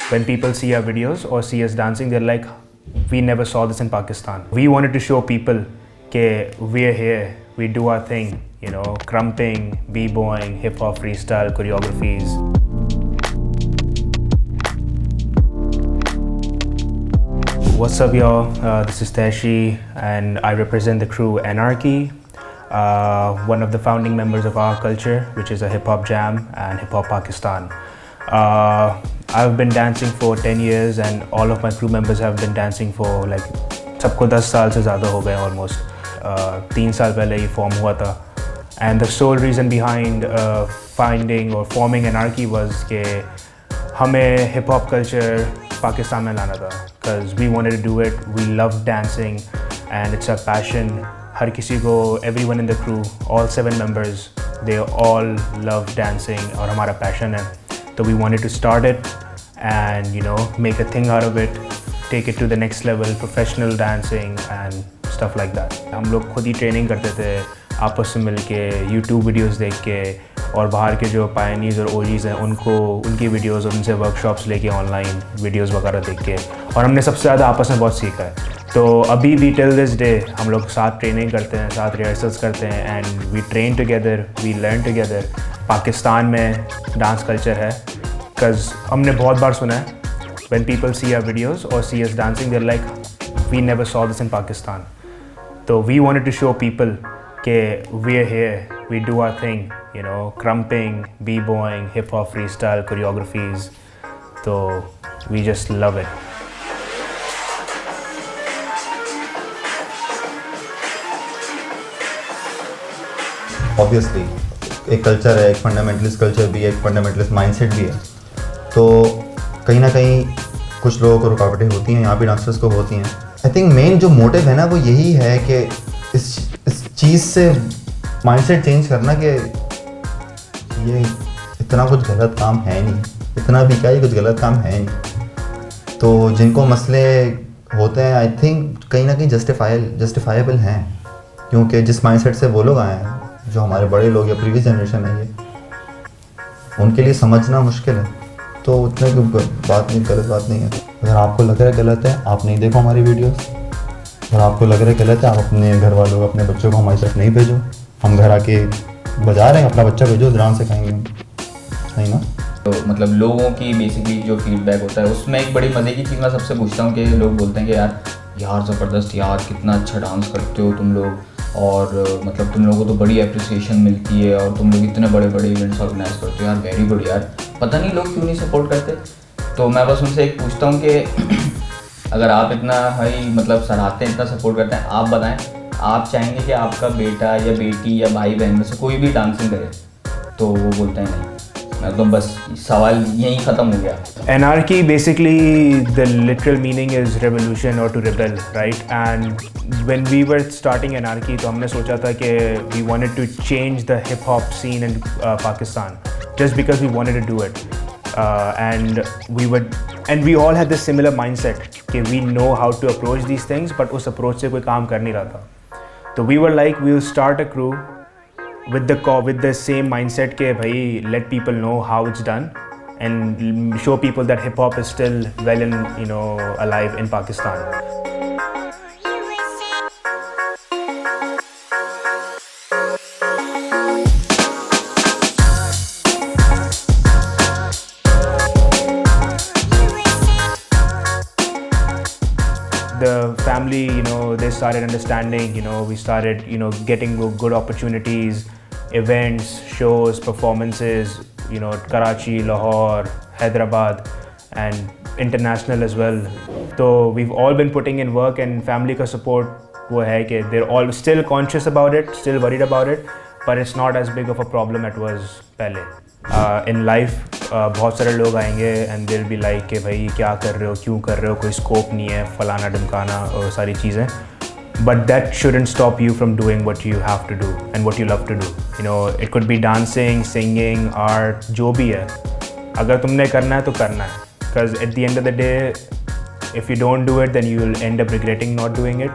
When people see our videos or see us dancing, they're like, we never saw this in Pakistan. We wanted to show people that we're here, we do our thing, crumping, b-boying, hip-hop freestyle, choreographies. What's up, y'all? This is Tashi, and I represent the crew Anarchy, one of the founding members of our culture, which is a hip-hop jam and hip-hop Pakistan. I've been dancing for 10 years, and all of my crew members have been dancing for सबको 10 साल से ज़्यादा हो गए almost. 3 साल पहले ये form हुआ था. And the sole reason behind finding or forming Anarchy was कि हमें hip-hop culture Pakistan में लाना था. Because we wanted to do it, we love dancing, and it's a passion. हर किसी को, everyone in the crew, all 7 members, they all love dancing और हमारा passion है. So we wanted to start it and make a thing out of it, take it to the next level, professional dancing and stuff like that. हम लोग खुद ही training करते थे आपस में मिलके, YouTube वीडियोस देख के, और बाहर के जो पायनियर्स और ओजीज हैं उनकी वीडियोस और उनसे वर्कशॉप्स लेके ऑनलाइन वीडियोस वगैरह देख के, और हमने सबसे ज़्यादा आपस में बहुत सीखा है. तो अभी भी टिल दिस डे हम लोग साथ ट्रेनिंग करते हैं, साथ रिहर्सल्स करते हैं, and we train together, we learn together. Pakistan में डांस कल्चर है, बिकॉज हमने बहुत बार सुना है when people see our videos or see us dancing, they're like, we never saw this in Pakistan. So we wanted to show people that we're here, we do our thing, crumping, b-boying, hip-hop freestyle, choreographies. So we just love it. Obviously, एक culture है, एक fundamentalist culture भी है, एक fundamentalist mindset भी है. तो कहीं ना कहीं कुछ लोगों को रुकावटें होती हैं, यहाँ भी डांसर्स को होती हैं. आई थिंक मेन जो मोटिव है ना वो यही है कि इस चीज़ से माइंडसेट चेंज करना कि ये इतना कुछ गलत काम है नहीं, इतना भी क्या, ये कुछ गलत काम है नहीं. तो जिनको मसले होते हैं आई थिंक कहीं ना कहीं जस्टिफाइबल हैं, क्योंकि जिस माइंडसेट से वो लोग आए हैं, जो हमारे बड़े लोग या प्रीवियस जनरेशन है, ये उनके लिए समझना मुश्किल है. तो उतने की बात नहीं, गलत बात नहीं है. अगर आपको लग रहा है गलत है, आप नहीं देखो हमारी वीडियोस. अगर आपको लग रहा है गलत है, आप अपने घर वालों को, अपने बच्चों को हमारी तरफ नहीं भेजो. हम घर आके बजा रहे हैं, अपना बच्चा भेजो, डांस सिखाएंगे हम, नहीं ना. तो मतलब लोगों की बेसिकली जो फीडबैक होता है उसमें एक बड़ी मज़े की चीज़ मैं सबसे पूछता हूँ कि लोग बोलते हैं कि यार ज़बरदस्त, यार कितना अच्छा डांस करते हो तुम लोग, और मतलब तुम लोगों को तो बड़ी अप्रिसिएशन मिलती है, और तुम लोग इतने बड़े बड़े इवेंट्स ऑर्गेनाइज करते हो, यार वेरी गुड यार, पता नहीं लोग क्यों नहीं सपोर्ट करते. तो मैं बस उनसे एक पूछता हूँ कि अगर आप इतना हाई मतलब सराहते हैं, इतना सपोर्ट करते हैं, आप बताएं, आप चाहेंगे कि आपका बेटा या बेटी या भाई बहन में से कोई भी डांसिंग करे? तो वो बोलते हैं नहीं. तो बस सवाल यहीं ख़त्म हो गया. Anarchy, basically the literal meaning is revolution or to rebel, right? And when we were starting Anarchy, तो हमने सोचा था कि we wanted to change the hip hop scene in Pakistan, just because we wanted to do it, and we all had this similar mindset कि we know how to approach these things, but उस approach से कोई काम कर नहीं रहा था. तो we were like, we will start a crew with the same mindset के भाई, let people know how it's done and show people that hip hop is still well and alive in Pakistan. The family, they started understanding, we started, getting good opportunities, events, shows, performances, Karachi, Lahore, Hyderabad, and international as well. So we've all been putting in work, and family ka support wo hai कि they're all still conscious about it, still worried about it, but it's not as big of a problem it was पहले. In life बहुत सारे लोग आएंगे and they'll be like कि भाई क्या कर रहे हो, क्यों कर रहे हो, कोई स्कोप नहीं है, फलाना ढमकाना और सारी चीज़ें. But that shouldn't stop you from doing what you have to do and what you love to do. It could be dancing, singing, art, जो भी है. अगर तुमने करना है तो करना है. Because at the end of the day, if you don't do it, then you will end up regretting not doing it.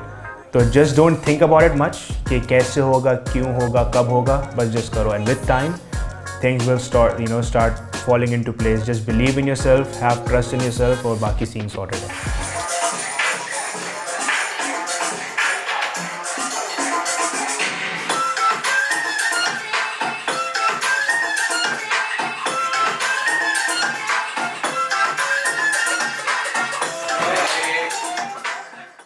So just don't think about it much कि कैसे होगा, क्यों होगा, कब होगा, बस just करो. And with time, things will start falling into place. Just believe in yourself, have trust in yourself, और बाकी scene sorted है.